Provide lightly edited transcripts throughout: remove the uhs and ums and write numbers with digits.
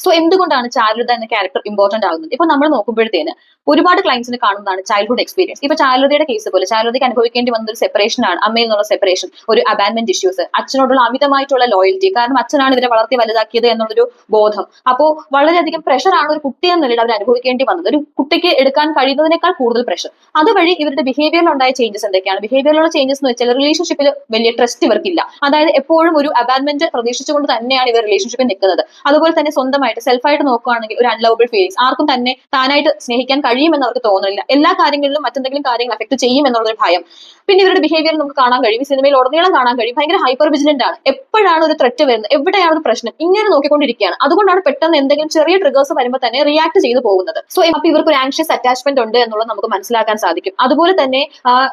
So എന്തുകൊണ്ടാണ് ചാരുലത എന്ന character important ആകുന്നത്? ഇപ്പൊ നമ്മൾ നോക്കുമ്പോഴത്തേന് ഒരുപാട് ക്ലയൻസിന് കാണുന്നതാണ് ചൈൽഡ്ഹുഡ് എക്സ്പീരിയൻസ്. ഇപ്പൊ ചാരുലതയുടെ കേസ് പോലെ ചാരുലതയ്ക്ക് അനുഭവിക്കേണ്ടി വന്ന ഒരു സെപ്പറേഷൻ ആണ്, അമ്മയിൽ നിന്നുള്ള സെപ്പറേഷൻ, ഒരു അബാൻമെന്റ് ഇഷ്യൂസ്, അച്ഛനോടുള്ള അമിതമായിട്ടുള്ള ലോയൽറ്റി, കാരണം അച്ഛനാണ് ഇവരെ വളർത്തി വലുതാക്കിയത് എന്നുള്ളൊരു ബോധം. അപ്പോൾ വളരെയധികം പ്രഷറാണ് ഒരു കുട്ടി എന്ന നിലയിൽ അവർ അനുഭവിക്കേണ്ടി വന്നത്. ഒരു കുട്ടിക്ക് എടുക്കാൻ കഴിയുന്നതിനേക്കാൾ കൂടുതൽ പ്രഷർ. അതുവഴി ഇവരുടെ ബിഹേവിയറിൽ ഉണ്ടായ ചേഞ്ചസ് എന്തൊക്കെയാണ്? ബിഹേവിയറിലുള്ള ചേഞ്ചസ് എന്ന് വെച്ചാൽ റിലേഷൻഷിപ്പിൽ വലിയ ട്രസ്റ്റ് ഇവർക്കില്ല. അതായത് എപ്പോഴും ഒരു അബാൻമെന്റ് പ്രതീക്ഷിച്ചുകൊണ്ട് തന്നെയാണ് ഇവർ റിലേഷൻഷിപ്പിൽ നിൽക്കുന്നത്. അതുപോലെ തന്നെ സ്വന്തമായിട്ട് സെൽഫായിട്ട് നോക്കുകയാണെങ്കിൽ ഒരു അൺലവബിൾ ഫീലിംഗ്സ്, ആർക്കും തന്നെ താനായിട്ട് സ്നേഹിക്കാൻ കഴിയുമെന്ന് അവർക്ക് തോന്നുന്നില്ല. എല്ലാ കാര്യങ്ങളിലും മറ്റെന്തെങ്കിലും കാര്യങ്ങൾ അഫക്ട് ചെയ്യും എന്നുള്ളൊരു ഭയം. പിന്നെ ഇവരുടെ ബിഹേവിയർ നമുക്ക് കാണാൻ കഴിയും, ഈ സിനിമയിൽ ഉടനീളം കാണാൻ കഴിയും. ഭയങ്കര ഹൈപ്പർ വിജിലന്റ് ആണ്. എപ്പോഴാണ് ഒരു ത്രെറ്റ് വരുന്നത്, എവിടെയാണ് ഒരു പ്രശ്നം, ഇങ്ങനെ നോക്കിക്കൊണ്ടിരിക്കുകയാണ്. അതുകൊണ്ടാണ് പെട്ടെന്ന് എന്തെങ്കിലും ചെറിയ ട്രിഗേഴ്സ് വരുമ്പോൾ തന്നെ റിയാക്ട് ചെയ്തു പോകുന്നത്. സോ അപ്പൊ ഇവർക്ക് ഒരു ആൻഷ്യസ് അറ്റാച്ച്മെന്റ് ഉണ്ട് എന്നുള്ളത് നമുക്ക് മനസ്സിലാക്കാൻ സാധിക്കും. അതുപോലെ തന്നെ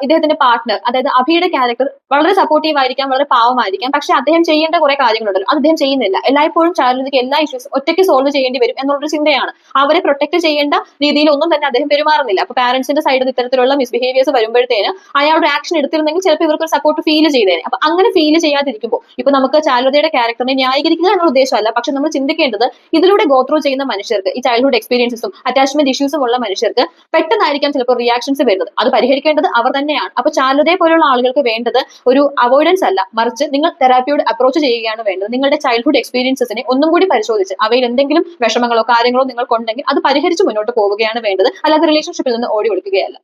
ഇദ്ദേഹത്തിന്റെ പാർട്ട്ണർ, അതായത് അഭിയുടെ ക്യാരക്ടർ വളരെ സപ്പോർട്ടീവ് ആയിരിക്കാം, വളരെ പാവമായിരിക്കാം, പക്ഷെ അദ്ദേഹം ചെയ്യേണ്ട കുറെ കാര്യങ്ങളുണ്ടല്ലോ, അത് അദ്ദേഹം ചെയ്യുന്നില്ല. എല്ലായ്പ്പോഴും ചാരുലതയ്ക്ക് എല്ലാ ഇഷ്യൂസും ഒറ്റയ്ക്ക് സോൾവ് ചെയ്യേണ്ടി വരും എന്നുള്ളൊരു ചിന്തയാണ്. അവരെ പ്രൊട്ടക്ട് ചെയ്യേണ്ട രീതിയിൽ ഒന്നും തന്നെ അദ്ദേഹം പെരുമാറുന്നില്ല. അപ്പൊ പാരന്റ്സിന്റെ സൈഡിൽ ഇത്തരത്തിലുള്ള മിസ്ബിഹേവിയേഴ്സ് വരുമ്പോഴത്തേന് അയാളുടെ ആക്ഷൻ എടുത്തിരുന്നെങ്കിൽ ചിലപ്പോൾ ഇവർക്ക് ഒരു സപ്പോർട്ട് ഫീൽ ചെയ്തേനെ. അപ്പൊ അങ്ങനെ ഫീൽ ചെയ്യാതിരിക്കുമ്പോൾ ഇപ്പൊ നമുക്ക് ചാരുലതയുടെ ക്യാരക്ടറിനെ ന്യായീകരിക്കുക എന്നുള്ള ഉദ്ദേശമല്ല, പക്ഷെ നമ്മൾ ചിന്തിക്കേണ്ടത് ഇതിലൂടെ ഗോത്രൂ ചെയ്യുന്ന മനുഷ്യർക്ക്, ഈ ചൈൽഡ്ഹുഡ് എക്സ്പീരിയൻസും അറ്റാച്ച്മെന്റ് ഇഷ്യൂസും ഉള്ള മനുഷ്യർക്ക് പെട്ടെന്നായിരിക്കാം ചിലപ്പോൾ റിയാക്ഷൻസ് വരുന്നത്. അത് പരിഹരിക്കേണ്ടത് അവർ തന്നെയാണ്. അപ്പൊ ചാരുലതയെ പോലുള്ള ആളുകൾക്ക് വേണ്ടത് ഒരു അവോയ്ഡൻസ് അല്ല, മറിച്ച് നിങ്ങൾ തെറാപ്പിയോട് അപ്രോച്ച് ചെയ്യുകയാണ് വേണ്ടത്. നിങ്ങളുടെ ചൈൽഡ്ഹുഡ് എക്സ്പീരിയൻസിനെ ഒന്നും കൂടി പരിശോധിച്ച് അവയിൽ എന്തെങ്കിലും വിഷമങ്ങളോ കാര്യങ്ങളോ നിങ്ങൾക്കുണ്ടെങ്കിൽ അത് പരിഹരിച്ച് മുന്നോട്ട് പോവുകയാണ് വേണ്ടത്, അല്ലാതെ റിലേഷൻഷിപ്പിൽ നിന്ന് ഓടി ഒളിക്കുകയല്ല.